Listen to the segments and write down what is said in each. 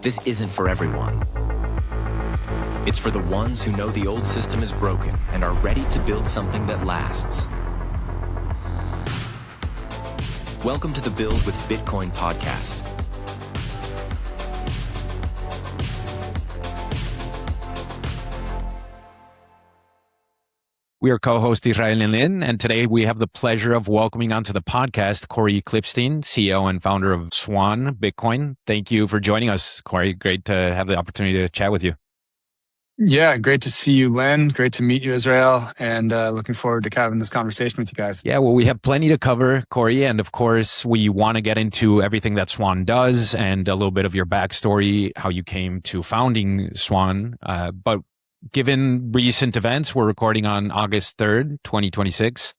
This isn't for everyone. It's for the ones who know the old system is broken and are ready to build something that lasts. Welcome to the Build with Bitcoin podcast. We are co-host Israel and Lynn, and today we have the pleasure of welcoming onto the podcast Cory Klippsten, CEO and founder of Swan Bitcoin. Thank you for joining us, Cory. Great to have the opportunity to chat with you. Yeah, great to see you, Lynn. Great to meet you, Israel, and looking forward to having this conversation with you guys. Yeah, well, we have plenty to cover, Cory, and of course, we want to get into everything that Swan does and a little bit of your backstory, how you came to founding Swan. But given recent events, we're recording on August 3rd, 2026,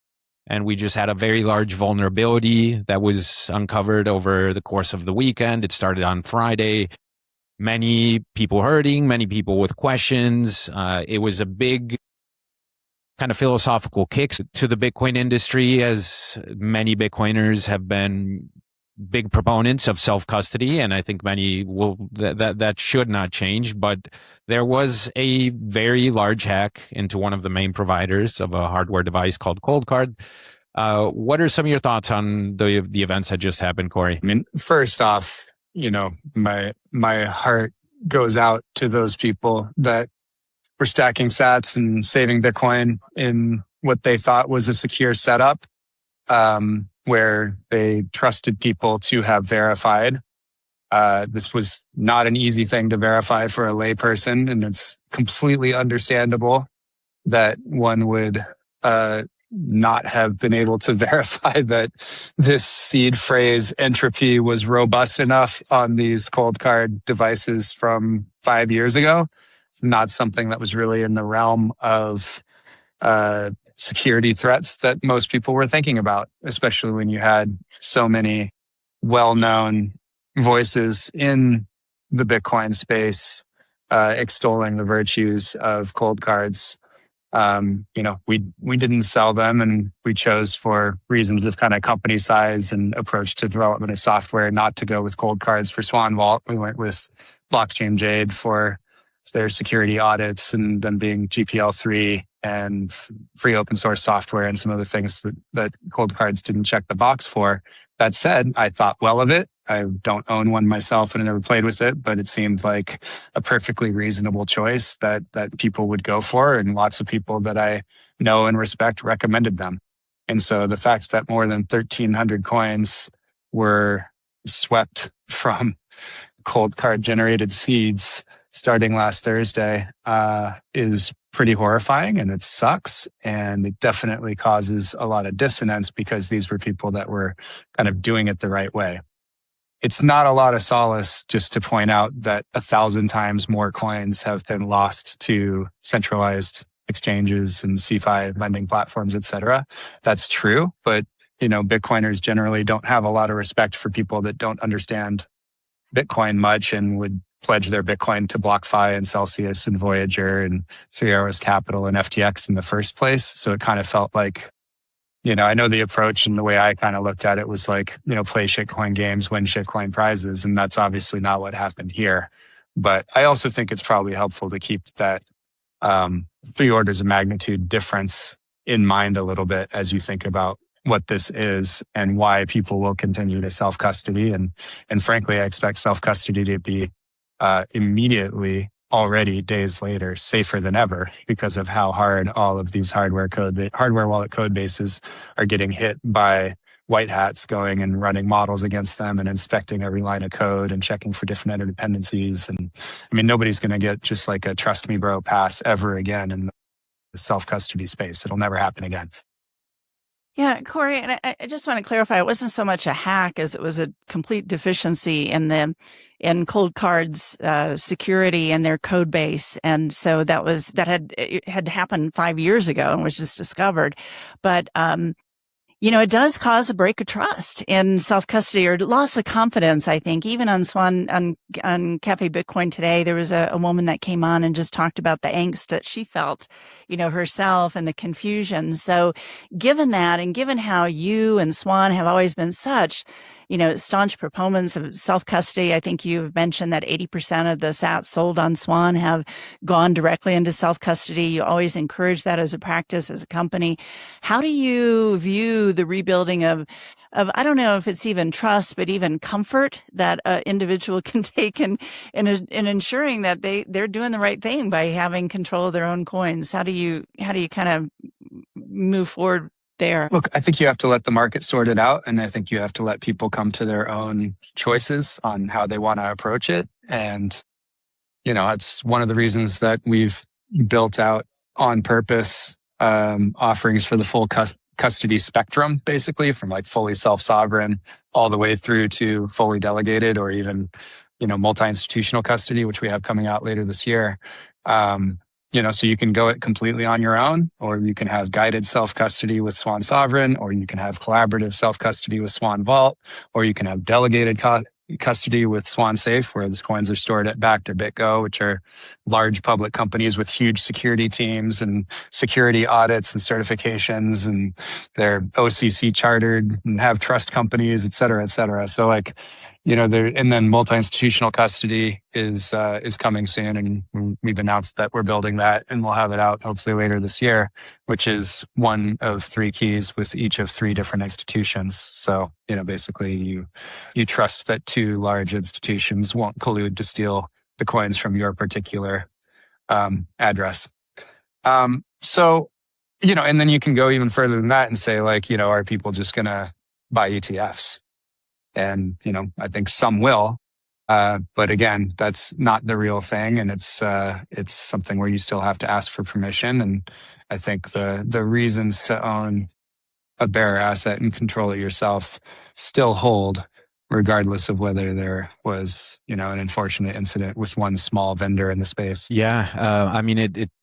and we just had a very large vulnerability that was uncovered over the course of the weekend. It started on Friday. Many people hurting, many people with questions. It was a big kind of philosophical kick to the Bitcoin industry, as many Bitcoiners have been big proponents of self-custody, and I think many will that should not change. But there was a very large hack into one of the main providers of a hardware device called Coldcard. What are some of your thoughts on the events that just happened, Cory? I mean, first off, my heart goes out to those people that were stacking sats and saving Bitcoin in what they thought was a secure setup, where they trusted people to have verified. This was not an easy thing to verify for a layperson, and it's completely understandable that one would not have been able to verify that this seed phrase entropy was robust enough on these Coldcard devices from 5 years ago. It's not something that was really in the realm of security threats that most people were thinking about, especially when you had so many well-known voices in the Bitcoin space extolling the virtues of cold cards. We didn't sell them, and we chose, for reasons of kind of company size and approach to development of software, not to go with cold cards for Swan Vault. We went with Blockchain Jade for their security audits, and then being GPL3 and free open source software and some other things that cold cards didn't check the box for. That said, I thought well of it. I don't own one myself and I never played with it, but it seemed like a perfectly reasonable choice that people would go for, and lots of people that I know and respect recommended them. And so the fact that more than 1,300 coins were swept from cold card generated seeds starting last Thursday is pretty horrifying, and it sucks, and it definitely causes a lot of dissonance because these were people that were kind of doing it the right way. It's not a lot of solace just to point out that 1,000 times more coins have been lost to centralized exchanges and CeFi lending platforms, et cetera. That's true, but Bitcoiners generally don't have a lot of respect for people that don't understand Bitcoin much and would pledge their Bitcoin to BlockFi and Celsius and Voyager and Three Arrows Capital and FTX in the first place. So it kind of felt like, I know the approach and the way I kind of looked at it was like, play shitcoin games, win shitcoin prizes. And that's obviously not what happened here. But I also think it's probably helpful to keep that 3 orders of magnitude difference in mind a little bit as you think about what this is and why people will continue to self-custody. And frankly, I expect self-custody to be immediately, already days later, safer than ever because of how hard all of these hardware wallet code bases are getting hit by white hats going and running models against them and inspecting every line of code and checking for different interdependencies. And I mean, nobody's going to get just like a trust me bro pass ever again in the self-custody space. It'll never happen again. Yeah, Cory, and I just want to clarify, it wasn't so much a hack as it was a complete deficiency in cold cards security and their code base. And so it had happened 5 years ago and was just discovered. But it does cause a break of trust in self-custody or loss of confidence, I think. Even on Cafe Bitcoin today, there was a woman that came on and just talked about the angst that she felt, herself and the confusion. So given that, and given how you and Swan have always been such, staunch proponents of self-custody. I think you've mentioned that 80% of the sats sold on Swan have gone directly into self-custody. You always encourage that as a practice, as a company. How do you view the rebuilding of I don't know if it's even trust, but even comfort that an individual can take in ensuring that they're doing the right thing by having control of their own coins? How do you kind of move forward there? Look, I think you have to let the market sort it out. And I think you have to let people come to their own choices on how they want to approach it. And, it's one of the reasons that we've built out on purpose offerings for the full custody spectrum, basically from like fully self-sovereign all the way through to fully delegated or even, multi-institutional custody, which we have coming out later this year. So you can go it completely on your own, or you can have guided self-custody with Swan Sovereign, or you can have collaborative self-custody with Swan Vault, or you can have delegated custody with Swan Safe, where these coins are stored at Bakkt or BitGo, which are large public companies with huge security teams and security audits and certifications, and they're OCC chartered and have trust companies, et cetera, et cetera. So and then multi-institutional custody is coming soon, and we've announced that we're building that, and we'll have it out hopefully later this year, which is one of 3 keys with each of 3 different institutions. So, basically you trust that 2 large institutions won't collude to steal the coins from your particular address. And then you can go even further than that and say, are people just going to buy ETFs? And, I think some will. But again, that's not the real thing. And it's something where you still have to ask for permission. And I think the reasons to own a bearer asset and control it yourself still hold, regardless of whether there was, an unfortunate incident with one small vendor in the space. Yeah.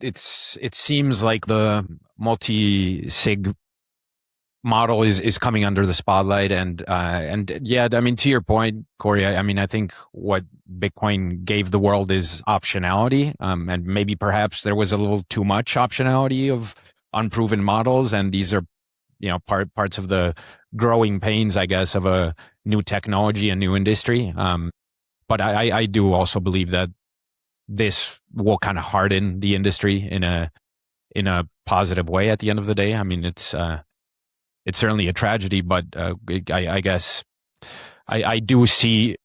It seems like the multi-sig model is coming under the spotlight, and yeah, to your point, Cory, I think what Bitcoin gave the world is optionality, and maybe perhaps there was a little too much optionality of unproven models, and these are parts of the growing pains, I guess, of a new technology and new industry. But I do also believe that this will kind of harden the industry in a positive way at the end of the day. It's certainly a tragedy, but I guess I do see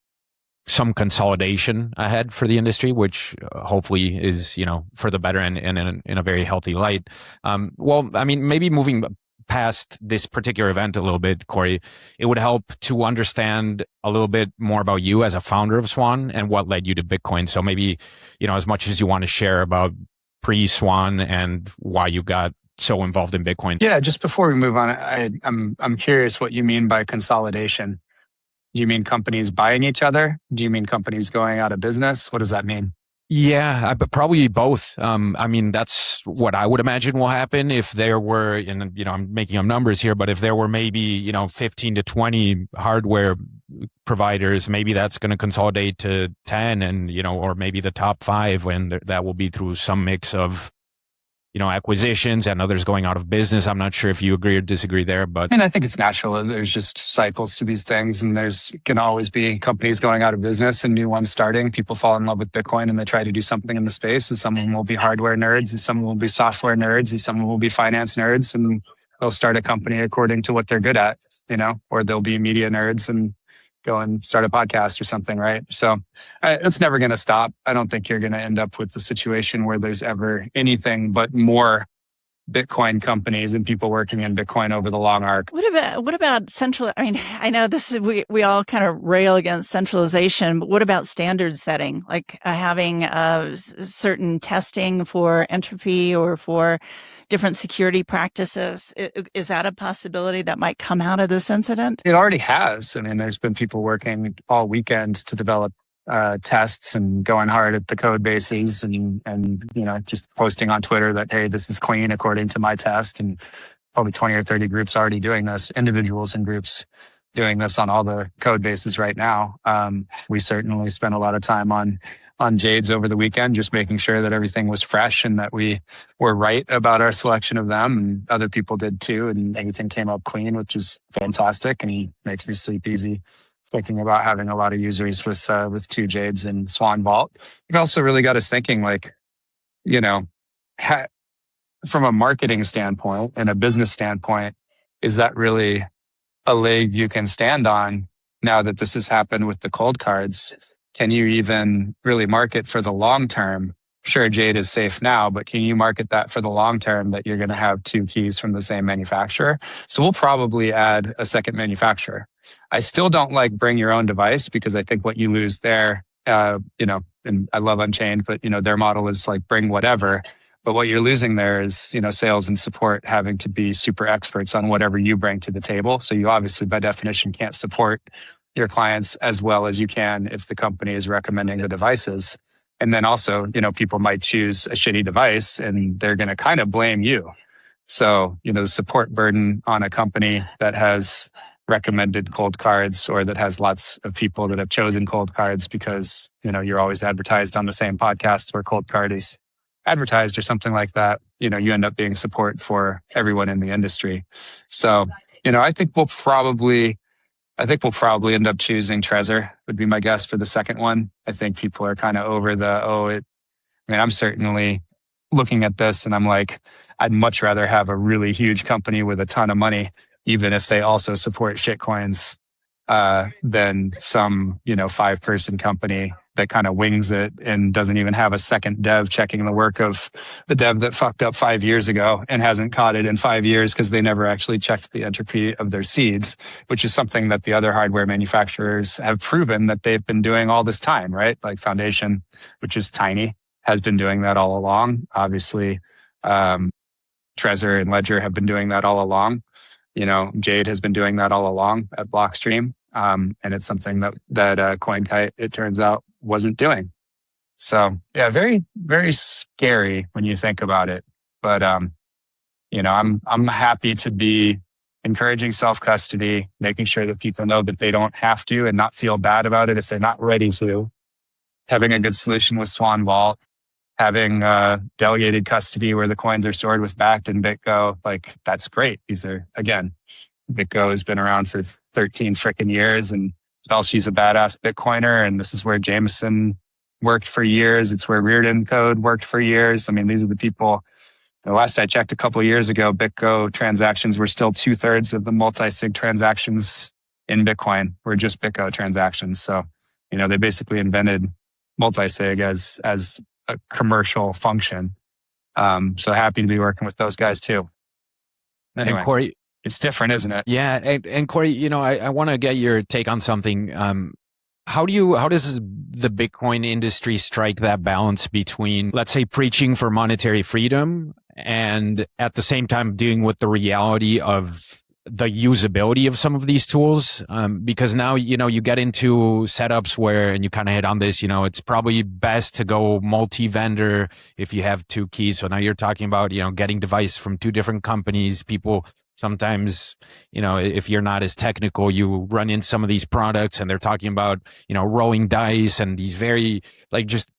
some consolidation ahead for the industry, which hopefully is, for the better and in a very healthy light. Maybe moving past this particular event a little bit, Cory, it would help to understand a little bit more about you as a founder of Swan and what led you to Bitcoin. So maybe, as much as you want to share about pre-Swan and why you got so involved in Bitcoin. Yeah, just before we move on, I'm curious what you mean by consolidation. Do you mean companies buying each other? Do you mean companies going out of business? What does that mean? Yeah, but probably both. That's what I would imagine will happen if there were, and I'm making up numbers here, but if there were maybe 15 to 20 hardware providers, maybe that's going to consolidate to 10, and or maybe the top 5, and that will be through some mix of acquisitions and others going out of business. I'm not sure if you agree or disagree there, but I think it's natural. There's just cycles to these things, and there's can always be companies going out of business and new ones starting. People fall in love with Bitcoin and they try to do something in the space, and some of them will be hardware nerds, and some will be software nerds, and some will be finance nerds, and they'll start a company according to what they're good at, or they'll be media nerds and go and start a podcast or something, right? So it's never going to stop. I don't think you're going to end up with the situation where there's ever anything but more Bitcoin companies and people working in Bitcoin over the long arc. What about central? I know this is we all kind of rail against centralization, but what about standard setting, like having certain testing for entropy or for different security practices? Is that a possibility that might come out of this incident? It already has. There's been people working all weekend to develop tests and going hard at the code bases and just posting on Twitter that, hey, this is clean according to my test, and probably 20 or 30 groups already doing this, individuals and groups doing this on all the code bases right now. We certainly spent a lot of time on Jades over the weekend, just making sure that everything was fresh and that we were right about our selection of them, and other people did too, and everything came up clean, which is fantastic, and he makes me sleep easy thinking about having a lot of users with two Jades and Swan Vault. It also really got us thinking, like, you know, from a marketing standpoint and a business standpoint, is that really a leg you can stand on now that this has happened with the cold cards? Can you even really market for the long term? Sure, Jade is safe now, but can you market that for the long term that you're going to have two keys from the same manufacturer? So we'll probably add a second manufacturer. I still don't like bring your own device, because I think what you lose there, and I love Unchained, but their model is like bring whatever. But what you're losing there is, sales and support having to be super experts on whatever you bring to the table. So you obviously, by definition, can't support your clients as well as you can if the company is recommending the devices. And then also, people might choose a shitty device and they're going to kind of blame you. So, the support burden on a company that has recommended cold cards, or that has lots of people that have chosen cold cards because, you're always advertised on the same podcast where cold card is advertised or something like that, you end up being support for everyone in the industry. So, I think we'll probably end up choosing Trezor, would be my guess for the second one. I think people are kind of over I'm certainly looking at this and I'm like, I'd much rather have a really huge company with a ton of money, even if they also support shitcoins, than some, 5-person company that kind of wings it and doesn't even have a second dev checking the work of the dev that fucked up 5 years ago and hasn't caught it in 5 years because they never actually checked the entropy of their seeds, which is something that the other hardware manufacturers have proven that they've been doing all this time, right? Like Foundation, which is tiny, has been doing that all along. Obviously, Trezor and Ledger have been doing that all along. Jade has been doing that all along at Blockstream. And it's something that CoinKite, it turns out, wasn't doing. So yeah, very, very scary when you think about it. But I'm happy to be encouraging self-custody, making sure that people know that they don't have to and not feel bad about it if they're not ready to. Having a good solution with Swan Vault, having delegated custody where the coins are stored with Bakkt and BitGo, like that's great. These are, again, BitGo has been around for 13 freaking years, and she's a badass Bitcoiner. And this is where Jameson worked for years. It's where Reardon Code worked for years. I mean, these are the people. The last I checked a couple of years ago, BitGo transactions were still 2/3 of the multi-sig transactions in Bitcoin were just BitGo transactions. So, they basically invented multi-sig as a commercial function. So happy to be working with those guys too. Anyway. And Cory, it's different, isn't it? Yeah. And Cory, I want to get your take on something. How does the Bitcoin industry strike that balance between, let's say, preaching for monetary freedom and at the same time dealing with the reality of the usability of some of these tools? Because now, you get into setups where, and you kind of hit on this, it's probably best to go multi-vendor if you have two keys. So now you're talking about, getting device from two different companies. People sometimes, if you're not as technical, you run in some of these products and they're talking about, rolling dice and these very, like, just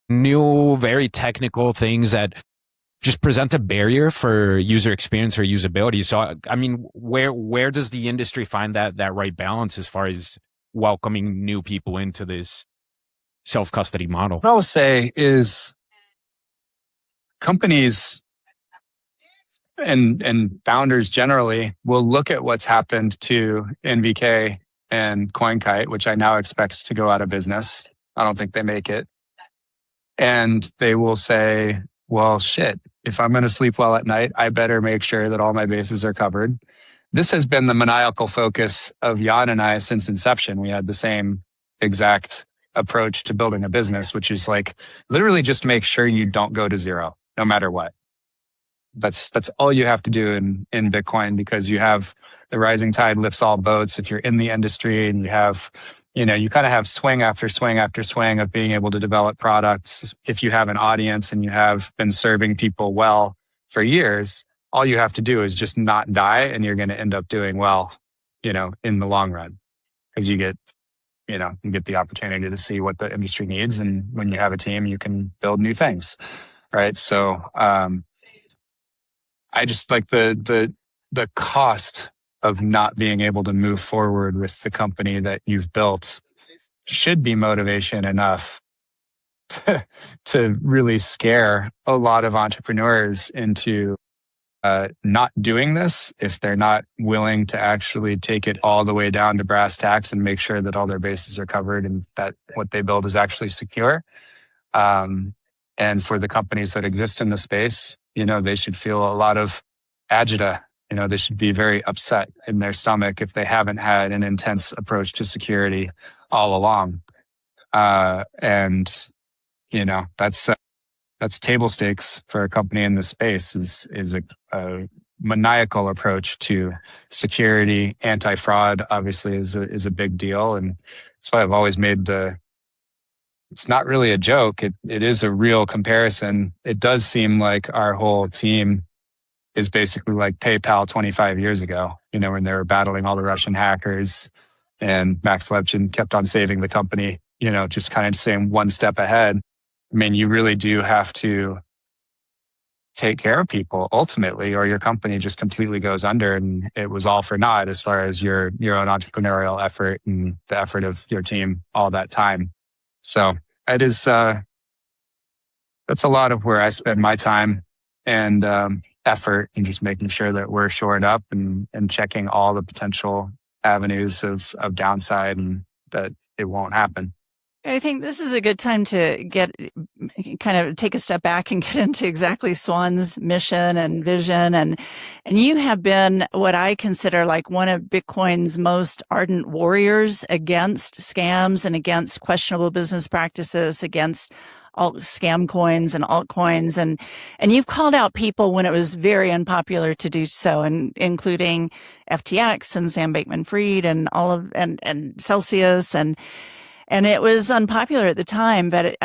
new, very technical things that just present a barrier for user experience or usability. So, I mean, where does the industry find that right balance as far as welcoming new people into this self-custody model? What I will say is companies and founders generally will look at what's happened to NVK and CoinKite, which I now expect to go out of business. I don't think they make it. And they will say, well, shit, if I'm going to sleep well at night, I better make sure that all my bases are covered. This has been the maniacal focus of Jan and I since inception. We had the same exact approach to building a business, which is like literally just make sure you don't go to zero, no matter what. That's all you have to do in Bitcoin, because you have the rising tide lifts all boats. If you're in the industry and you have, you kind of have swing after swing after swing of being able to develop products. If you have an audience and you have been serving people well for years, all you have to do is just not die, and you're going to end up doing well, in the long run, because you get the opportunity to see what the industry needs. And when you have a team, you can build new things. Right. So, I just like the cost of not being able to move forward with the company that you've built should be motivation enough to really scare a lot of entrepreneurs into not doing this if they're not willing to actually take it all the way down to brass tacks and make sure that all their bases are covered and that what they build is actually secure. And for the companies that exist in the space, they should feel a lot of agita. They should be very upset in their stomach if they haven't had an intense approach to security all along. And that's table stakes for a company in this space is a maniacal approach to security. Anti-fraud obviously is a big deal. And that's why I've always made it's not really a joke. It is a real comparison. It does seem like our whole team is basically like PayPal 25 years ago, when they were battling all the Russian hackers and Max Levchin kept on saving the company, just kind of saying one step ahead. I mean, you really do have to take care of people ultimately, or your company just completely goes under, and it was all for naught as far as your own entrepreneurial effort and the effort of your team all that time. So it is, that's a lot of where I spend my time and effort, and just making sure that we're shoring up and checking all the potential avenues of downside and that it won't happen. I think this is a good time to kind of take a step back and get into exactly Swan's mission and vision. And you have been what I consider like one of Bitcoin's most ardent warriors against scams and against questionable business practices, against scam coins and altcoins. And you've called out people when it was very unpopular to do so, and including FTX and Sam Bankman-Fried and and Celsius and it was unpopular at the time, but,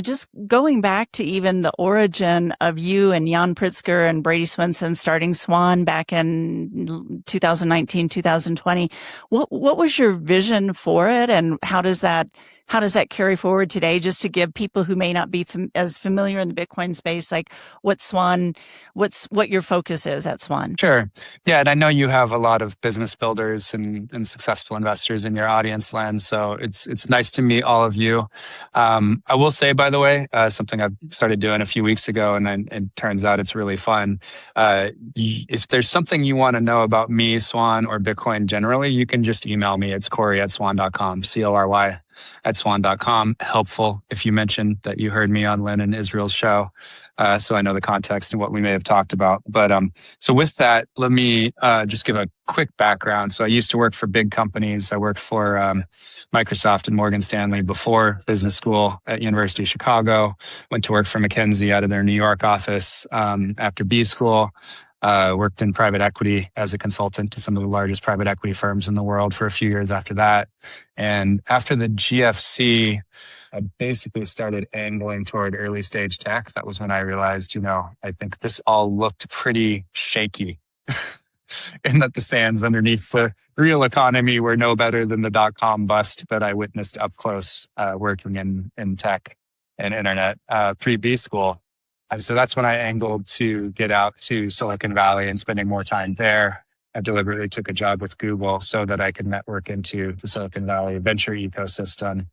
just going back to even the origin of you and Jan Pritzker and Brady Swinson starting Swan back in 2019, 2020, what was your vision for it, and how does that carry forward today, just to give people who may not be as familiar in the Bitcoin space, like what your focus is at Swan? Sure. Yeah. And I know you have a lot of business builders and successful investors in your audience, Len. So it's nice to meet all of you. I will say, by the way, something I've started doing a few weeks ago, and it turns out it's really fun. If there's something you want to know about me, Swan, or Bitcoin generally, you can just email me. It's Cory@swan.com, Cory at swan.com. Helpful if you mentioned that you heard me on Len and Israel's show, so I know the context and what we may have talked about. But so with that, let me just give a quick background. So I used to work for big companies. I worked for Microsoft and Morgan Stanley before business school at University of Chicago. Went to work for McKinsey out of their New York office after B school. Worked in private equity as a consultant to some of the largest private equity firms in the world for a few years after that. And after the GFC, I basically started angling toward early stage tech. That was when I realized, I think this all looked pretty shaky and that the sands underneath the real economy were no better than the dot-com bust that I witnessed up close working in tech and internet pre-B school. So that's when I angled to get out to Silicon Valley and spending more time there. I deliberately took a job with Google so that I could network into the Silicon Valley venture ecosystem.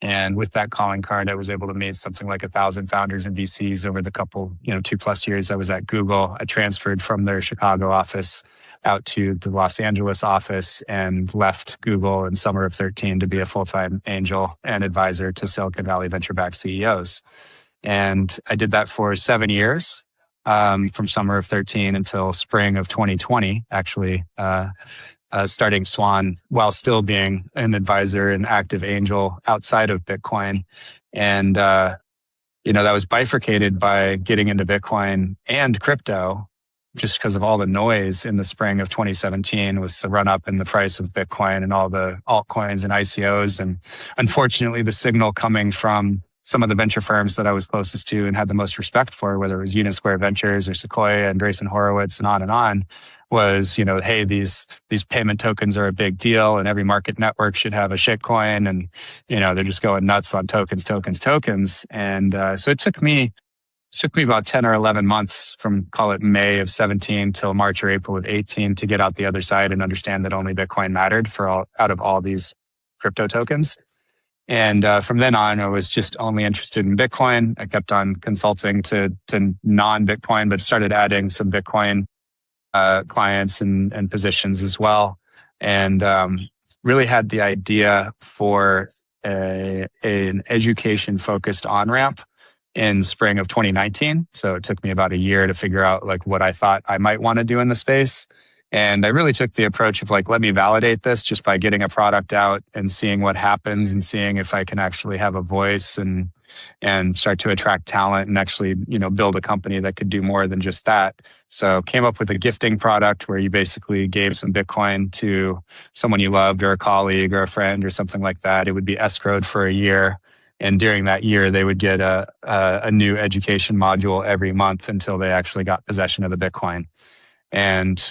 And with that calling card, I was able to meet something like 1,000 founders and VCs over the couple, 2+ years I was at Google. I transferred from their Chicago office out to the Los Angeles office and left Google in summer of 2013 to be a full-time angel and advisor to Silicon Valley venture-backed CEOs. And I did that for 7 years, from summer of 2013 until spring of 2020, actually, starting Swan while still being an advisor and active angel outside of Bitcoin. And, that was bifurcated by getting into Bitcoin and crypto just because of all the noise in the spring of 2017 with the run up in the price of Bitcoin and all the altcoins and ICOs. And unfortunately, the signal coming from some of the venture firms that I was closest to and had the most respect for, whether it was Unisquare Ventures or Sequoia and Andreessen Horowitz and on, was, hey, these payment tokens are a big deal and every market network should have a shitcoin, and, they're just going nuts on tokens. And so it took me took me about 10 or 11 months from, call it May of 17 till March or April of 18 to get out the other side and understand that only Bitcoin mattered out of all these crypto tokens. And from then on, I was just only interested in Bitcoin. I kept on consulting to non-Bitcoin, but started adding some Bitcoin clients and positions as well. And really had the idea for an education-focused on-ramp in spring of 2019. So it took me about a year to figure out like what I thought I might want to do in the space. And I really took the approach of like, let me validate this just by getting a product out and seeing what happens and seeing if I can actually have a voice and start to attract talent and actually, build a company that could do more than just that. So came up with a gifting product where you basically gave some Bitcoin to someone you loved or a colleague or a friend or something like that. It would be escrowed for a year. And during that year, they would get a new education module every month until they actually got possession of the Bitcoin. And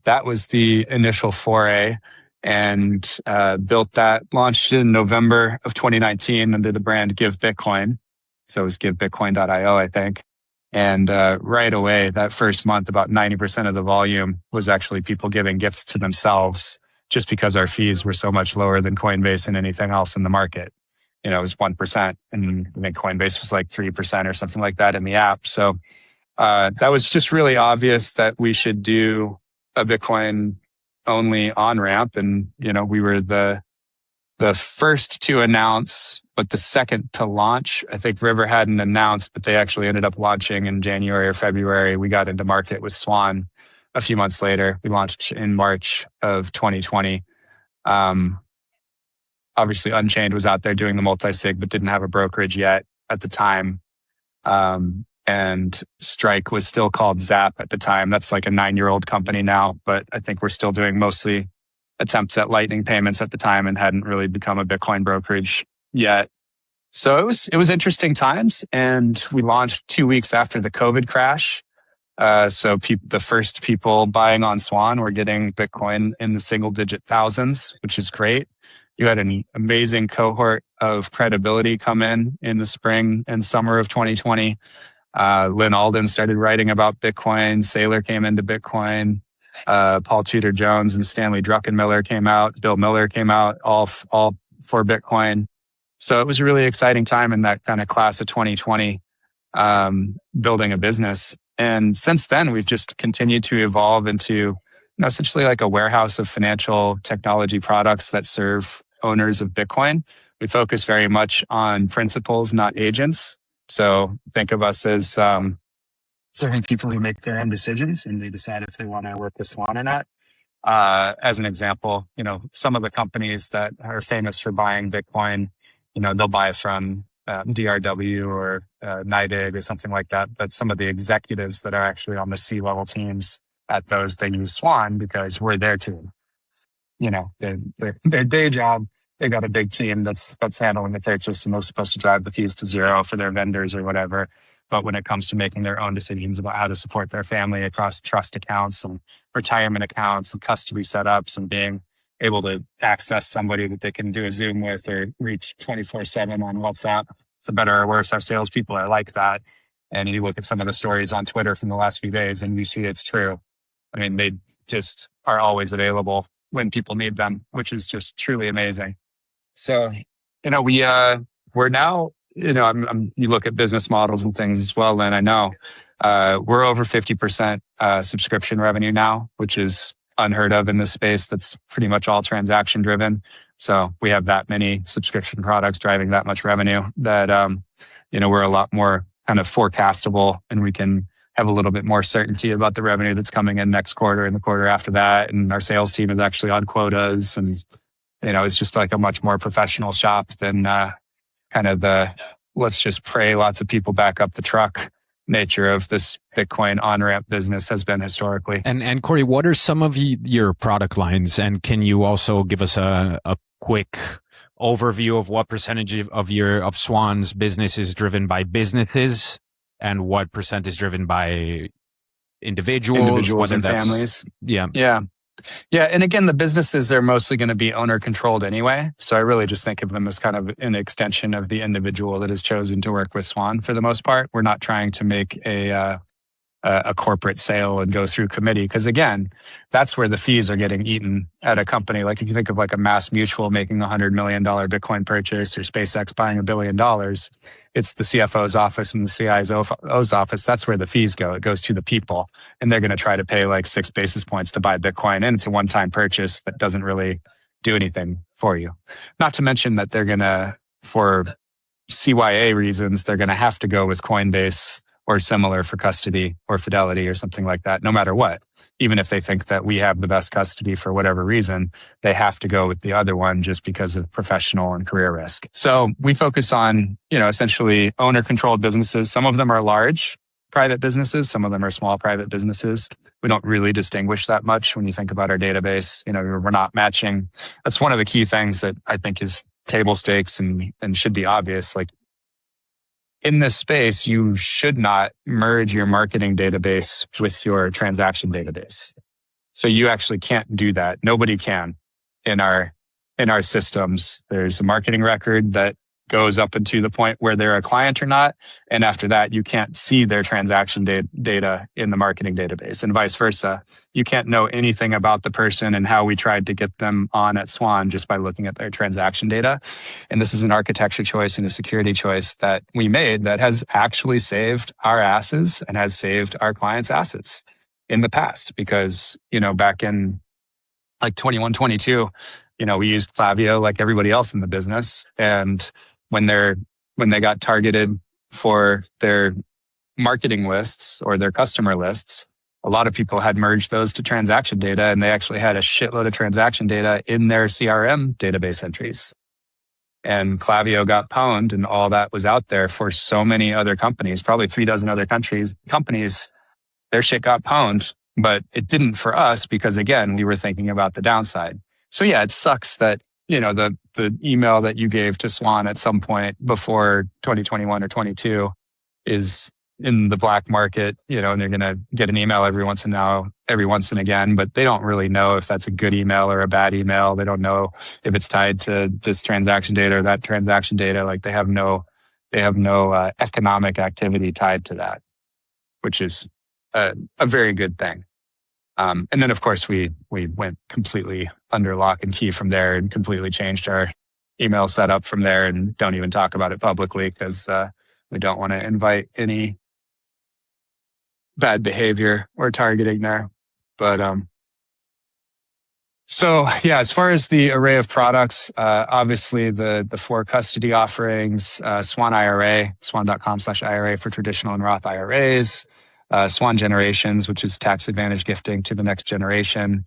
that was the initial foray, and built that, launched in November of 2019 under the brand Give Bitcoin. So it was givebitcoin.io, I think. And right away, that first month, about 90% of the volume was actually people giving gifts to themselves just because our fees were so much lower than Coinbase and anything else in the market. It was 1%, and I think Coinbase was like 3% or something like that in the app. So that was just really obvious that we should do a Bitcoin only on ramp. And, we were the first to announce, but the second to launch. I think River hadn't announced, but they actually ended up launching in January or February. We got into market with Swan a few months later. We launched in March of 2020. Obviously Unchained was out there doing the multi-sig, but didn't have a brokerage yet at the time. And Strike was still called Zap at the time. That's like a 9-year-old company now, but I think we're still doing mostly attempts at Lightning payments at the time and hadn't really become a Bitcoin brokerage yet. So it was interesting times, and we launched 2 weeks after the COVID crash. So the first people buying on Swan were getting Bitcoin in the single-digit thousands, which is great. You had an amazing cohort of credibility come in the spring and summer of 2020. Lynn Alden started writing about Bitcoin. Saylor came into Bitcoin. Paul Tudor Jones and Stanley Druckenmiller came out. Bill Miller came out, all for Bitcoin. So it was a really exciting time in that kind of class of 2020, building a business. And since then, we've just continued to evolve into essentially like a warehouse of financial technology products that serve owners of Bitcoin. We focus very much on principals, not agents. So think of us as serving people who make their own decisions and they decide if they want to work with Swan or not. As an example, some of the companies that are famous for buying Bitcoin, they'll buy from DRW or NYDIG or something like that. But some of the executives that are actually on the C-level teams at those, they use Swan because we're there too. Their day job, they got a big team that's handling the purchase and they're supposed to drive the fees to zero for their vendors or whatever. But when it comes to making their own decisions about how to support their family across trust accounts and retirement accounts and custody setups and being able to access somebody that they can do a Zoom with or reach 24/7 on WhatsApp, the better or worse, our salespeople are like that. And you look at some of the stories on Twitter from the last few days and you see it's true. I mean, they just are always available when people need them, which is just truly amazing. So, we're now, you look at business models and things as well, and I know we're over 50% subscription revenue now, which is unheard of in this space. That's pretty much all transaction driven. So we have that many subscription products driving that much revenue that, we're a lot more kind of forecastable and we can have a little bit more certainty about the revenue that's coming in next quarter and the quarter after that. And our sales team is actually on quotas and, it's just like a much more professional shop than kind of the let's just pray lots of people back up the truck nature of this Bitcoin on-ramp business has been historically. And Cory, what are some of your product lines? And can you also give us a quick overview of what percentage of Swan's business is driven by businesses and what percent is driven by individuals and families? Yeah. Yeah. Yeah. And again, the businesses are mostly going to be owner controlled anyway. So I really just think of them as kind of an extension of the individual that has chosen to work with Swan for the most part. We're not trying to make a corporate sale and go through committee. Because again, that's where the fees are getting eaten at a company. Like if you think of like a Mass Mutual making $100 million Bitcoin purchase or SpaceX buying $1 billion, it's the CFO's office and the CIO's office. That's where the fees go. It goes to the people, and they're going to try to pay like 6 basis points to buy Bitcoin. And it's a one-time purchase that doesn't really do anything for you. Not to mention that they're going to, for CYA reasons, they're going to have to go with Coinbase or similar for custody or Fidelity or something like that, no matter what. Even if they think that we have the best custody for whatever reason, they have to go with the other one just because of professional and career risk. So we focus on, essentially owner controlled businesses. Some of them are large private businesses. Some of them are small private businesses. We don't really distinguish that much when you think about our database. We're not matching. That's one of the key things that I think is table stakes and should be obvious. Like, in this space, you should not merge your marketing database with your transaction database. So you actually can't do that. Nobody can in our systems. There's a marketing record that goes up into the point where they're a client or not. And after that, you can't see their transaction data in the marketing database, and vice versa. You can't know anything about the person and how we tried to get them on at Swan just by looking at their transaction data. And this is an architecture choice and a security choice that we made that has actually saved our asses and has saved our clients' asses in the past. Because, back in like 21, 22, we used Klaviyo like everybody else in the business. And when they got targeted for their marketing lists or their customer lists, a lot of people had merged those to transaction data, and they actually had a shitload of transaction data in their CRM database entries. And Klaviyo got pwned, and all that was out there for so many other companies, probably 36 other companies. Their shit got pwned, but it didn't for us because, again, we were thinking about the downside. So yeah, it sucks that, the email that you gave to Swan at some point before 2021 or 22 is in the black market, and they're going to get an email every once and again, but they don't really know if that's a good email or a bad email. They don't know if it's tied to this transaction data or that transaction data. Like they have no economic activity tied to that, which is a very good thing. And then, of course, we went completely under lock and key from there and completely changed our email setup from there, and don't even talk about it publicly because we don't want to invite any bad behavior or targeting there. But so yeah, as far as the array of products, obviously the 4 custody offerings, Swan IRA, swan.com/IRA for traditional and Roth IRAs. Swan Generations, which is tax advantage gifting to the next generation.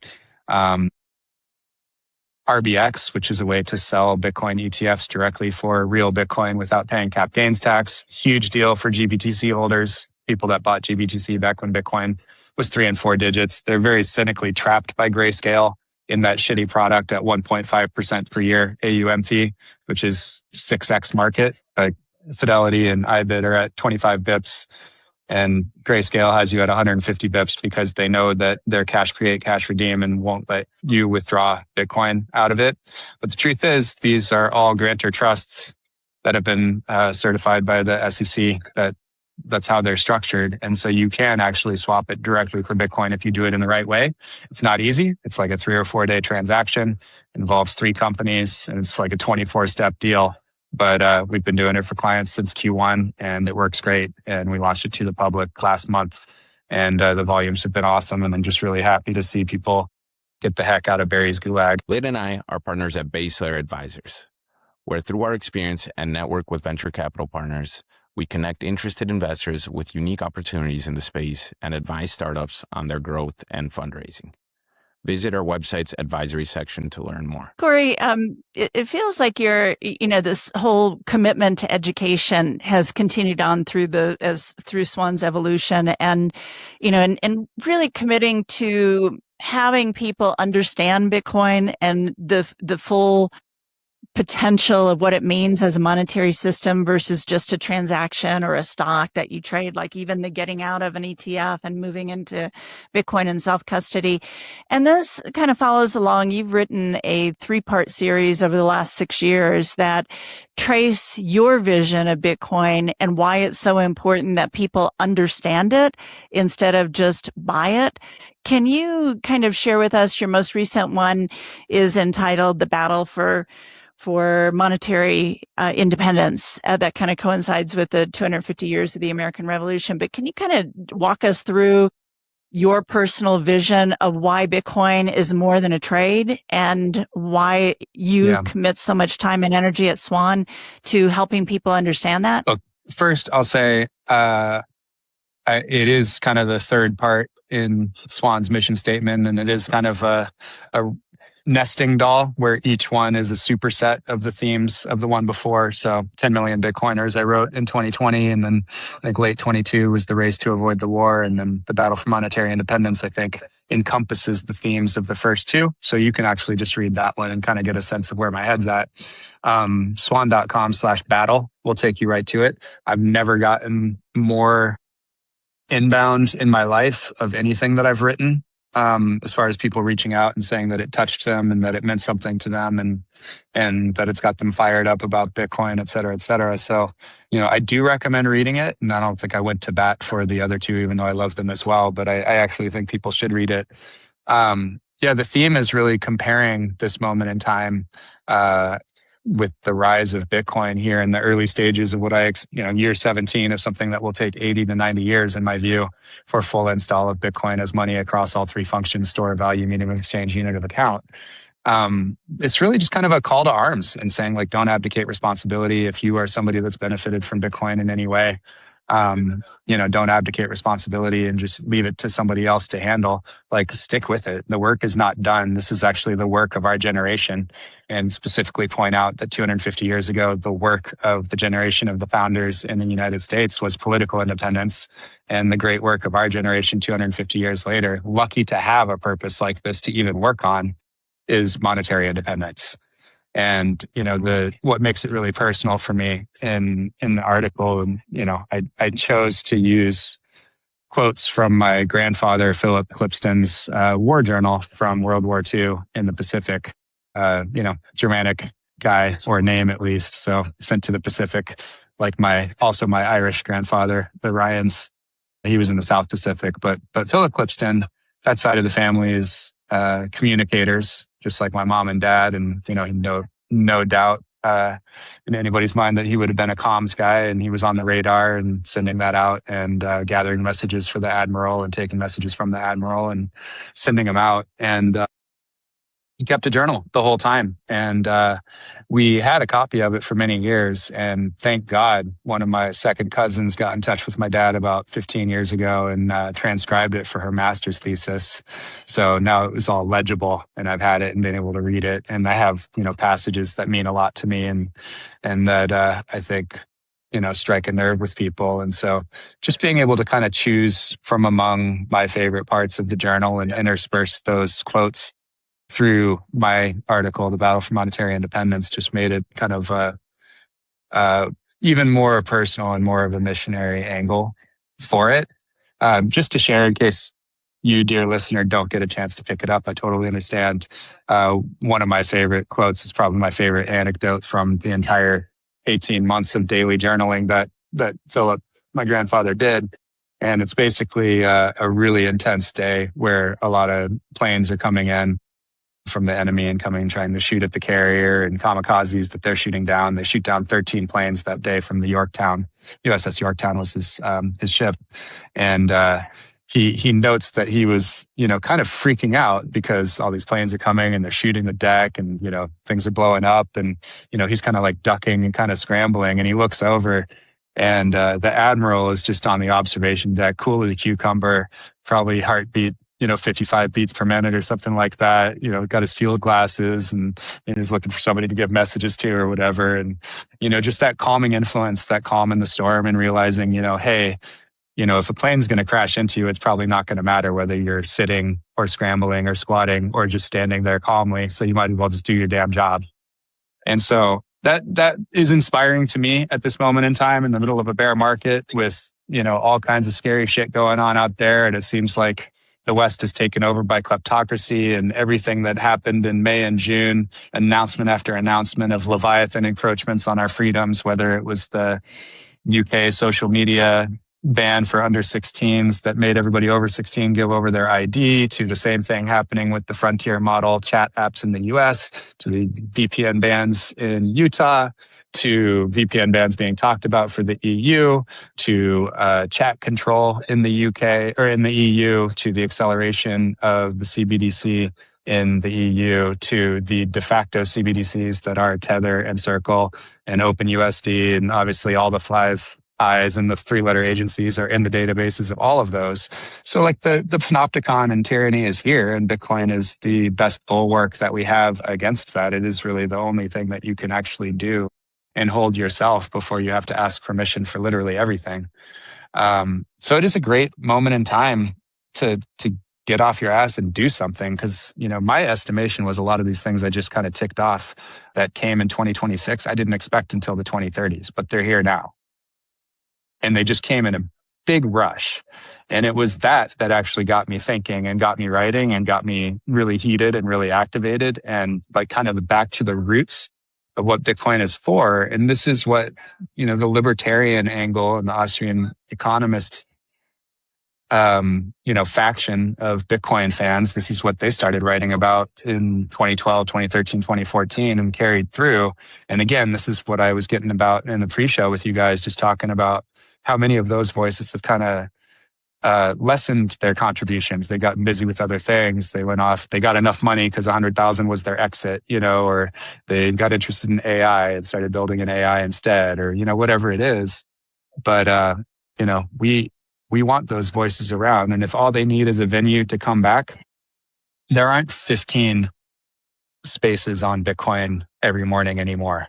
RBX, which is a way to sell Bitcoin ETFs directly for real Bitcoin without paying cap gains tax. Huge deal for GBTC holders, people that bought GBTC back when Bitcoin was 3 and 4 digits. They're very cynically trapped by Grayscale in that shitty product at 1.5% per year AUM fee, which is 6x market. Like Fidelity and IBIT are at 25 bips. And Grayscale has you at 150 bips because they know that they're cash create, cash redeem, and won't let you withdraw Bitcoin out of it. But the truth is, these are all grantor trusts that have been certified by the SEC. That's how they're structured. And so you can actually swap it directly for Bitcoin if you do it in the right way. It's not easy. It's like a 3 or 4 day transaction. It involves 3 companies, and it's like a 24-step deal. But we've been doing it for clients since Q1, and it works great. And we launched it to the public last month, and the volumes have been awesome. And I'm just really happy to see people get the heck out of Barry's gulag. Lyd and I are partners at Base Layer Advisors, where through our experience and network with venture capital partners, we connect interested investors with unique opportunities in the space and advise startups on their growth and fundraising. Visit our website's advisory section to learn more. Cory, it feels like this whole commitment to education has continued on through Swan's evolution, and really committing to having people understand Bitcoin and the full potential of what it means as a monetary system versus just a transaction or a stock that you trade, like even the getting out of an ETF and moving into Bitcoin and self-custody. And this kind of follows along. You've written a 3-part series over the last 6 years that trace your vision of Bitcoin and why it's so important that people understand it instead of just buy it. Can you kind of share with us your most recent one is entitled The Battle for monetary independence, that kind of coincides with the 250 years of the American Revolution. But can you kind of walk us through your personal vision of why Bitcoin is more than a trade and why you commit so much time and energy at Swan to helping people understand that? Look, first, I'll say it is kind of the third part in Swan's mission statement, and it is kind of a nesting doll where each one is a superset of the themes of the one before. So 10 million Bitcoiners I wrote in 2020, and then I think late 22 was the race to avoid the war, and then the battle for monetary independence, I think, encompasses the themes of the first two. So you can actually just read that one and kind of get a sense of where my head's at. Swan.com/battle will take you right to it. I've never gotten more inbound in my life of anything that I've written, as far as people reaching out and saying that it touched them and that it meant something to them and that it's got them fired up about Bitcoin, et cetera, et cetera. So, I do recommend reading it. And I don't think I went to bat for the other two, even though I love them as well. But I actually think people should read it. The theme is really comparing this moment in time, with the rise of Bitcoin here in the early stages of what year 17 of something that will take 80 to 90 years, in my view, for full install of Bitcoin as money across all three functions: store, value, medium of exchange, unit of account. It's really just kind of a call to arms and saying, like, don't abdicate responsibility. If you are somebody that's benefited from Bitcoin in any way, don't abdicate responsibility and just leave it to somebody else to handle. Like, stick with it. The work is not done. This is actually the work of our generation. And specifically point out that 250 years ago, the work of the generation of the founders in the United States was political independence. And the great work of our generation 250 years later, lucky to have a purpose like this to even work on, is monetary independence. And, what makes it really personal for me in the article, I chose to use quotes from my grandfather, Philip Klippsten's war journal from World War II in the Pacific, Germanic guy, or name at least. So sent to the Pacific, like my Irish grandfather, the Ryans. He was in the South Pacific, but Philip Klippsten, that side of the family is communicators, just like my mom and dad. And, no doubt in anybody's mind that he would have been a comms guy, and he was on the radar and sending that out and gathering messages for the admiral and taking messages from the admiral and sending them out. And he kept a journal the whole time. And we had a copy of it for many years. And thank God, one of my second cousins got in touch with my dad about 15 years ago and transcribed it for her master's thesis. So now it was all legible, and I've had it and been able to read it. And I have, passages that mean a lot to me and that I think, strike a nerve with people. And so just being able to kind of choose from among my favorite parts of the journal and intersperse those quotes through my article, The Battle for Monetary Independence, just made it kind of even more personal and more of a missionary angle for it. Just to share, in case you, dear listener, don't get a chance to pick it up, I totally understand. One of my favorite quotes is probably my favorite anecdote from the entire 18 months of daily journaling that Philip, my grandfather, did. And it's basically a really intense day where a lot of planes are coming in from the enemy and trying to shoot at the carrier, and kamikazes that they're shooting down. They shoot down 13 planes that day from the Yorktown. USS Yorktown was his ship. And he notes that he was, kind of freaking out because all these planes are coming and they're shooting the deck and, things are blowing up. And, he's kind of like ducking and kind of scrambling. And he looks over, and the admiral is just on the observation deck, cool as a cucumber, probably heartbeat 55 beats per minute or something like that, got his field glasses and he's looking for somebody to give messages to or whatever. And, just that calming influence, that calm in the storm, and realizing, hey, if a plane's going to crash into you, it's probably not going to matter whether you're sitting or scrambling or squatting or just standing there calmly. So you might as well just do your damn job. And so that is inspiring to me at this moment in time, in the middle of a bear market with, all kinds of scary shit going on out there. And it seems like the West is taken over by kleptocracy, and everything that happened in May and June, announcement after announcement of Leviathan encroachments on our freedoms, whether it was the UK social media ban for under 16s that made everybody over 16 give over their ID, to the same thing happening with the frontier model chat apps in the US, to the VPN bans in Utah, to VPN bans being talked about for the EU, to chat control in the UK or in the EU, to the acceleration of the CBDC in the EU, to the de facto CBDCs that are Tether and Circle and OpenUSD, and obviously all the 5 eyes and the 3-letter agencies are in the databases of all of those. So like the panopticon and tyranny is here, and Bitcoin is the best bulwark that we have against that. It is really the only thing that you can actually do and hold yourself before you have to ask permission for literally everything. So it is a great moment in time to get off your ass and do something. Because, my estimation was a lot of these things I just kind of ticked off that came in 2026, I didn't expect until the 2030s, but they're here now. And they just came in a big rush. And it was that actually got me thinking and got me writing and got me really heated and really activated, and like kind of back to the roots of what Bitcoin is for. And this is what, the libertarian angle and the Austrian economist, faction of Bitcoin fans, this is what they started writing about in 2012, 2013, 2014 and carried through. And again, this is what I was getting about in the pre-show with you guys, just talking about how many of those voices have kind of lessened their contributions. They got busy with other things. They went off, they got enough money because 100,000 was their exit, or they got interested in AI and started building an AI instead, or, whatever it is. But, we want those voices around. And if all they need is a venue to come back, there aren't 15 spaces on Bitcoin every morning anymore.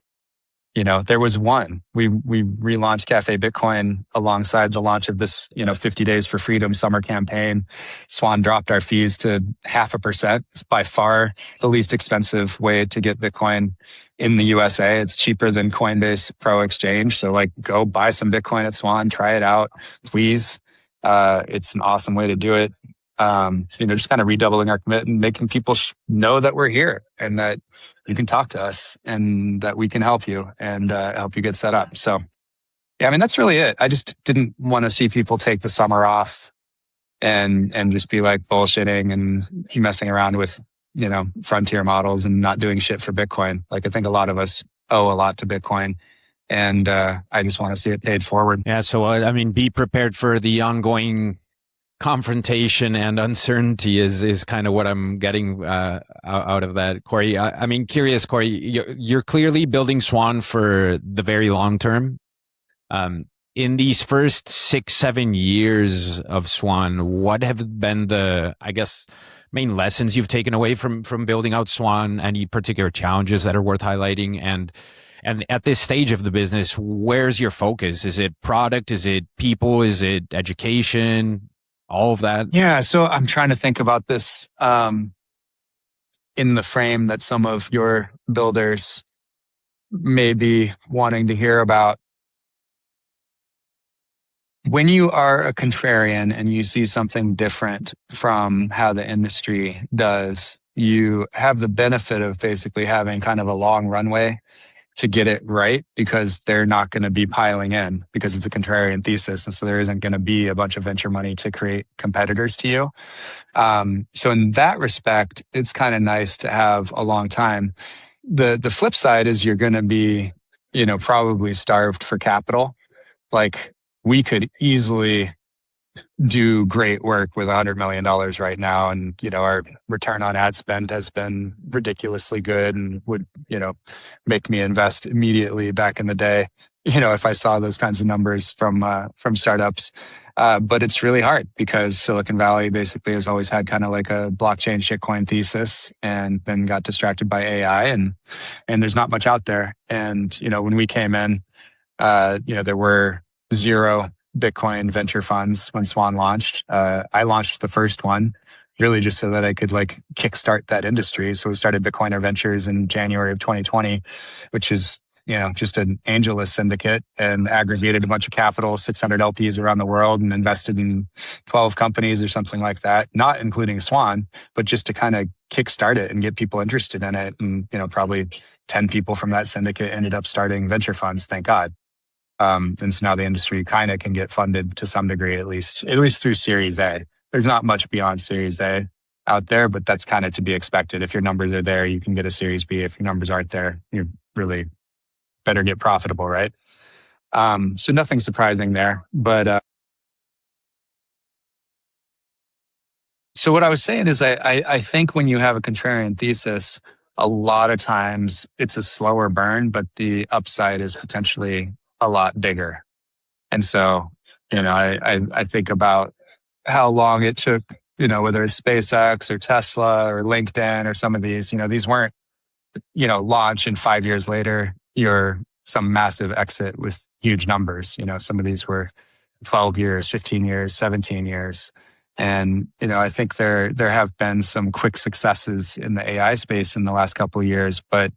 There was one. We relaunched Cafe Bitcoin alongside the launch of this, 50 Days for Freedom summer campaign. Swan dropped our fees to 0.5%. It's by far the least expensive way to get Bitcoin in the USA. It's cheaper than Coinbase Pro Exchange. So go buy some Bitcoin at Swan, try it out, please. It's an awesome way to do it. Just kind of redoubling our commitment, making people know that we're here and that you can talk to us and that we can help you and help you get set up. So, yeah, that's really it. I just didn't want to see people take the summer off and just be bullshitting and messing around with, frontier models and not doing shit for Bitcoin. I think a lot of us owe a lot to Bitcoin. And I just want to see it paid forward. Yeah. So, be prepared for the ongoing confrontation and uncertainty is kind of what I'm getting out of that, Cory. Curious, Cory, you're clearly building Swan for the very long term. In these first 6-7 years of Swan, what have been the, main lessons you've taken away from building out Swan? Any particular challenges that are worth highlighting? And at this stage of the business, where's your focus? Is it product? Is it people? Is it education? All of that? Yeah. So I'm trying to think about this in the frame that some of your builders may be wanting to hear about. When you are a contrarian and you see something different from how the industry does, you have the benefit of basically having kind of a long runway to get it right, because they're not going to be piling in because it's a contrarian thesis. And so there isn't going to be a bunch of venture money to create competitors to you. So in that respect, it's kind of nice to have a long time. The flip side is you're going to be, probably starved for capital. We could easily do great work with $100 million right now. And, our return on ad spend has been ridiculously good and would, make me invest immediately back in the day, if I saw those kinds of numbers from startups. But it's really hard because Silicon Valley basically has always had kind of a blockchain shitcoin thesis and then got distracted by AI and there's not much out there. And, when we came in, there were 0 Bitcoin venture funds when Swan launched. I launched the first one really just so that I could like kickstart that industry. So we started Bitcoiner Ventures in January of 2020, which is, just an AngelList syndicate, and aggregated a bunch of capital, 600 LPs around the world, and invested in 12 companies or something like that, not including Swan, but just to kind of kickstart it and get people interested in it. And, probably 10 people from that syndicate ended up starting venture funds, thank God. And so now the industry kind of can get funded to some degree, at least through Series A. There's not much beyond Series A out there, but that's kind of to be expected. If your numbers are there, you can get a Series B. If your numbers aren't there, you really better get profitable, right? So nothing surprising there. But so what I was saying is I think when you have a contrarian thesis, a lot of times it's a slower burn, but the upside is potentially a lot bigger. And so, I think about how long it took, whether it's SpaceX or Tesla or LinkedIn or some of these, these weren't, launch and 5 years later, you're some massive exit with huge numbers. Some of these were 12 years, 15 years, 17 years. And, I think there have been some quick successes in the AI space in the last couple of years. But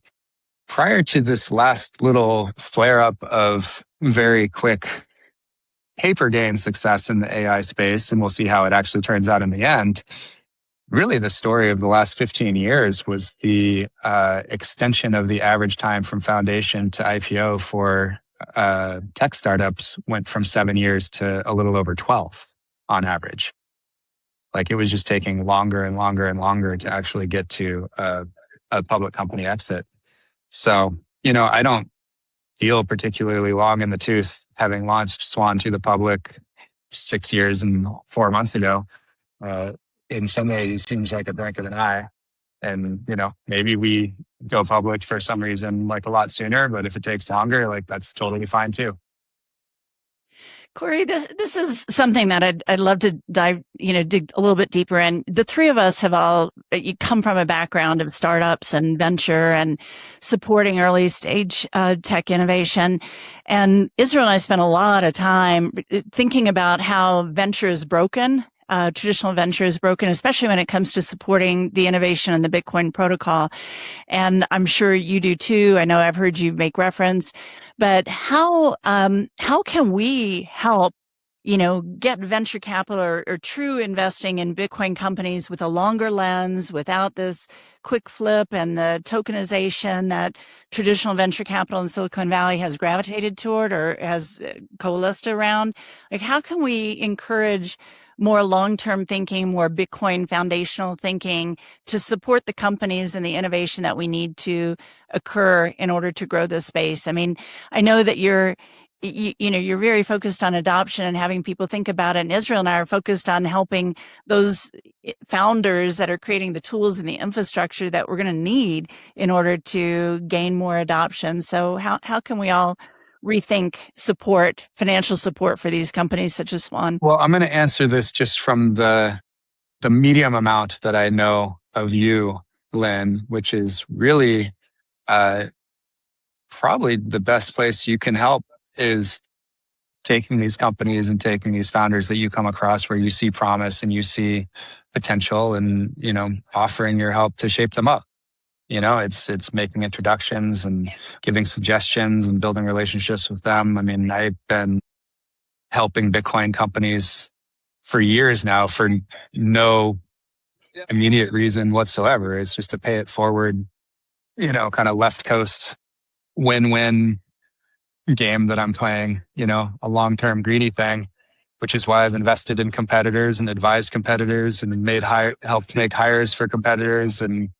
prior to this last little flare up of very quick paper gain success in the AI space, and we'll see how it actually turns out in the end, really the story of the last 15 years was the extension of the average time from foundation to IPO for tech startups went from 7 years to a little over 12 on average. Like it was just taking longer and longer and longer to actually get to a public company exit. So, I don't feel particularly long in the tooth having launched Swan to the public 6 years and 4 months ago. In some ways, it seems like a blink of an eye. And, maybe we go public for some reason like a lot sooner, but if it takes longer, like that's totally fine too. Cory, this is something that I'd love to dig a little bit deeper in. The three of us have all come from a background of startups and venture and supporting early stage tech innovation. And Israel and I spent a lot of time thinking about how venture is broken. Traditional venture is broken, especially when it comes to supporting the innovation in the Bitcoin protocol. And I'm sure you do too. I know I've heard you make reference, but how can we help, get venture capital or true investing in Bitcoin companies with a longer lens, without this quick flip and the tokenization that traditional venture capital in Silicon Valley has gravitated toward or has coalesced around? Like, how can we encourage more long-term thinking, more Bitcoin foundational thinking to support the companies and the innovation that we need to occur in order to grow this space? I mean, I know that you're very focused on adoption and having people think about it. And Israel and I are focused on helping those founders that are creating the tools and the infrastructure that we're going to need in order to gain more adoption. So how can we all rethink financial support for these companies such as Swan? Well, I'm going to answer this just from the medium amount that I know of you, Lynn, which is really probably the best place you can help is taking these companies and taking these founders that you come across where you see promise and you see potential and, offering your help to shape them up. It's making introductions and giving suggestions and building relationships with them. I mean, I've been helping Bitcoin companies for years now for no immediate reason whatsoever. It's just to pay it forward, kind of left coast win-win game that I'm playing, a long-term greedy thing, which is why I've invested in competitors and advised competitors and helped make hires for competitors. And,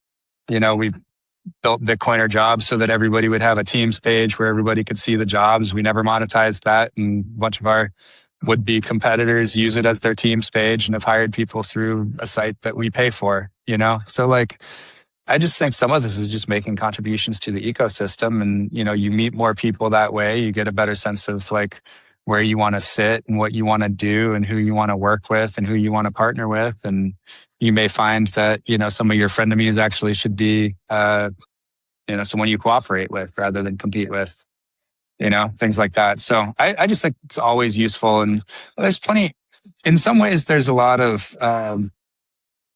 we built Bitcoiner jobs so that everybody would have a Teams page where everybody could see the jobs. We never monetized that. And a bunch of our would-be competitors use it as their Teams page and have hired people through a site that we pay for, So I just think some of this is just making contributions to the ecosystem. And, you meet more people that way. You get a better sense of where you want to sit and what you want to do and who you want to work with and who you want to partner with. And you may find that, some of your frenemies actually should be, someone you cooperate with rather than compete with, things like that. So I just think it's always useful. And there's plenty, in some ways, there's a lot of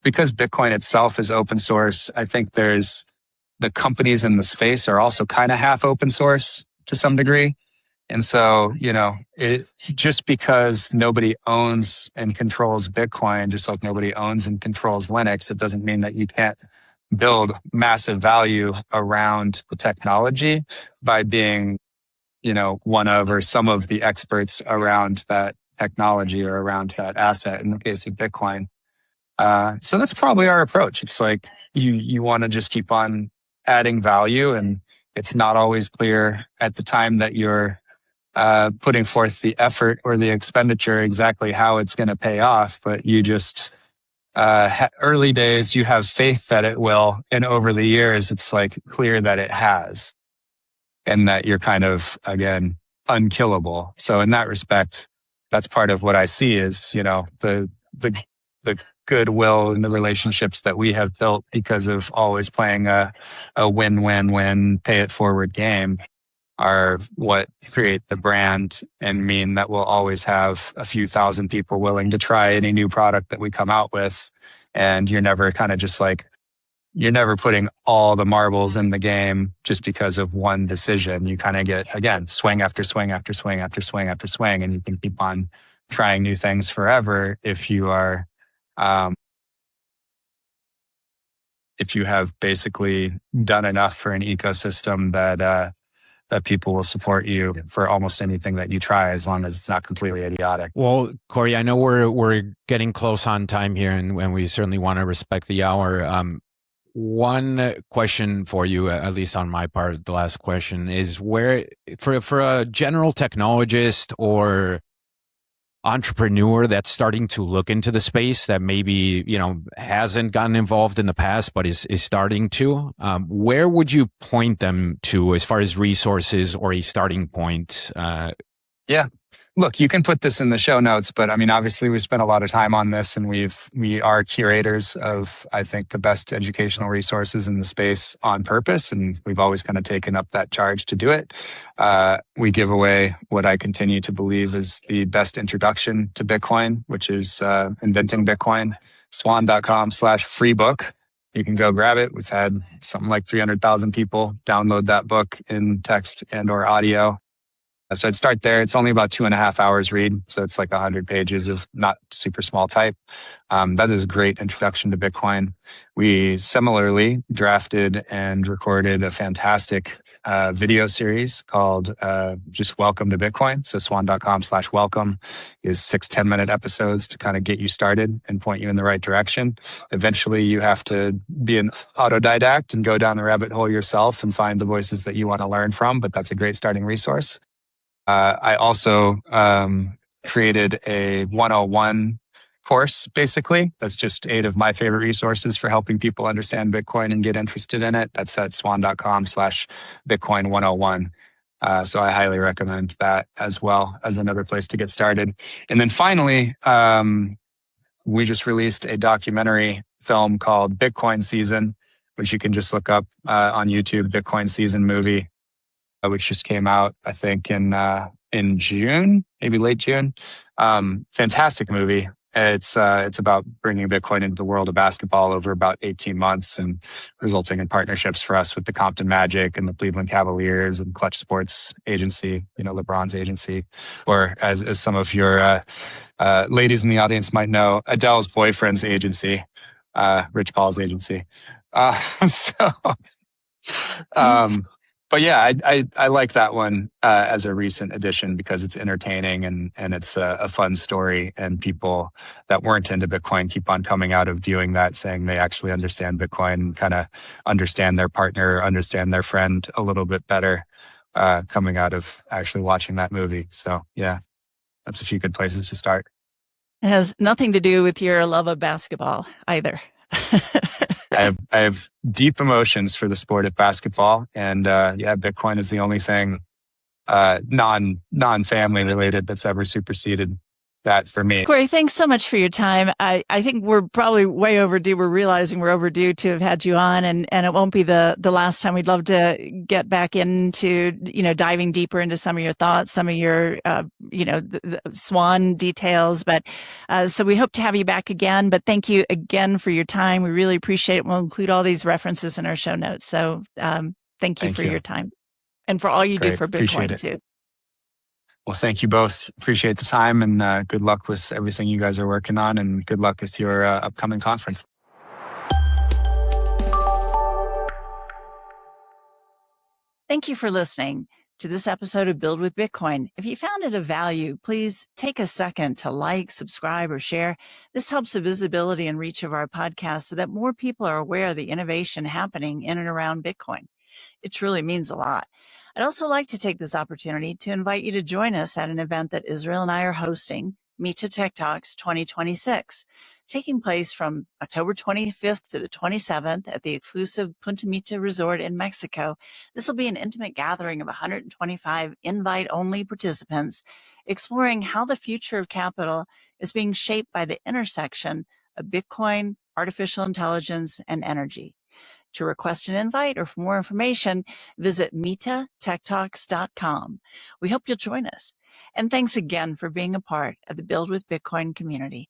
because Bitcoin itself is open source, I think the companies in the space are also kind of half open source to some degree. And so, just because nobody owns and controls Bitcoin, just like nobody owns and controls Linux, it doesn't mean that you can't build massive value around the technology by being, one of or some of the experts around that technology or around that asset in the case of Bitcoin. So that's probably our approach. It's like you want to just keep on adding value, and it's not always clear at the time that you're putting forth the effort or the expenditure exactly how it's going to pay off, but you just early days you have faith that it will, and over the years it's like clear that it has, and that you're kind of again unkillable. So in that respect, that's part of what I see is the goodwill and the relationships that we have built because of always playing a win-win-win pay it forward game are what create the brand and mean that we'll always have a few thousand people willing to try any new product that we come out with. And you're never kind of just like, you're never putting all the marbles in the game just because of one decision. You kind of get, again, swing after swing after swing after swing after swing, and you can keep on trying new things forever if you are, if you have basically done enough for an ecosystem that people will support you for almost anything that you try, as long as it's not completely idiotic. Well, Cory, I know we're getting close on time here, and we certainly want to respect the hour. One question for you, at least on my part, the last question is where, for a general technologist or entrepreneur that's starting to look into the space that maybe hasn't gotten involved in the past but is starting to, where would you point them to as far as resources or a starting point? Yeah. Look, you can put this in the show notes, but I mean, obviously we spent a lot of time on this, and we are curators of, I think, the best educational resources in the space on purpose. And we've always kind of taken up that charge to do it. We give away what I continue to believe is the best introduction to Bitcoin, which is Inventing Bitcoin, swan.com/free book. You can go grab it. We've had something like 300,000 people download that book in text and or audio. So I'd start there. It's only about 2.5 hours read. So it's like 100 pages of not super small type. That is a great introduction to Bitcoin. We similarly drafted and recorded a fantastic video series called just Welcome to Bitcoin. So swan.com/welcome is 6-10-minute episodes to kind of get you started and point you in the right direction. Eventually you have to be an autodidact and go down the rabbit hole yourself and find the voices that you want to learn from, but that's a great starting resource. I also created a 101 course, basically. That's just 8 of my favorite resources for helping people understand Bitcoin and get interested in it. That's at swan.com/Bitcoin 101. So I highly recommend that as well as another place to get started. And then finally, we just released a documentary film called Bitcoin Season, which you can just look up on YouTube, Bitcoin Season movie, which just came out, I think, in June, maybe late June. Fantastic movie. It's about bringing Bitcoin into the world of basketball over about 18 months and resulting in partnerships for us with the Compton Magic and the Cleveland Cavaliers and Clutch Sports Agency, LeBron's agency, or as some of your ladies in the audience might know, Adele's boyfriend's agency, Rich Paul's agency. But yeah, I like that one as a recent addition because it's entertaining and it's a fun story, and people that weren't into Bitcoin keep on coming out of viewing that saying they actually understand Bitcoin, kind of understand their partner, understand their friend a little bit better coming out of actually watching that movie. So yeah, that's a few good places to start. It has nothing to do with your love of basketball either. I have deep emotions for the sport of basketball, and Bitcoin is the only thing non-family related that's ever superseded that for me. Cory, thanks so much for your time. I think we're probably way overdue. We're realizing we're overdue to have had you on, and it won't be the last time. We'd love to get back into, diving deeper into some of your thoughts, some of your, the Swan details. But so we hope to have you back again. But thank you again for your time. We really appreciate it. We'll include all these references in our show notes. So thank you for your time and for all you do for Bitcoin too. Well, thank you both. Appreciate the time, and good luck with everything you guys are working on, and good luck with your upcoming conference. Thank you for listening to this episode of Build with Bitcoin. If you found it of value, please take a second to like, subscribe, or share. This helps the visibility and reach of our podcast so that more people are aware of the innovation happening in and around Bitcoin. It truly means a lot. I'd also like to take this opportunity to invite you to join us at an event that Israel and I are hosting, Mita TechTalks 2026, taking place from October 25th to the 27th at the exclusive Punta Mita resort in Mexico. This will be an intimate gathering of 125 invite-only participants, exploring how the future of capital is being shaped by the intersection of Bitcoin, artificial intelligence, and energy. To request an invite or for more information, visit MitaTechTalks.com. We hope you'll join us. And thanks again for being a part of the Build with Bitcoin community.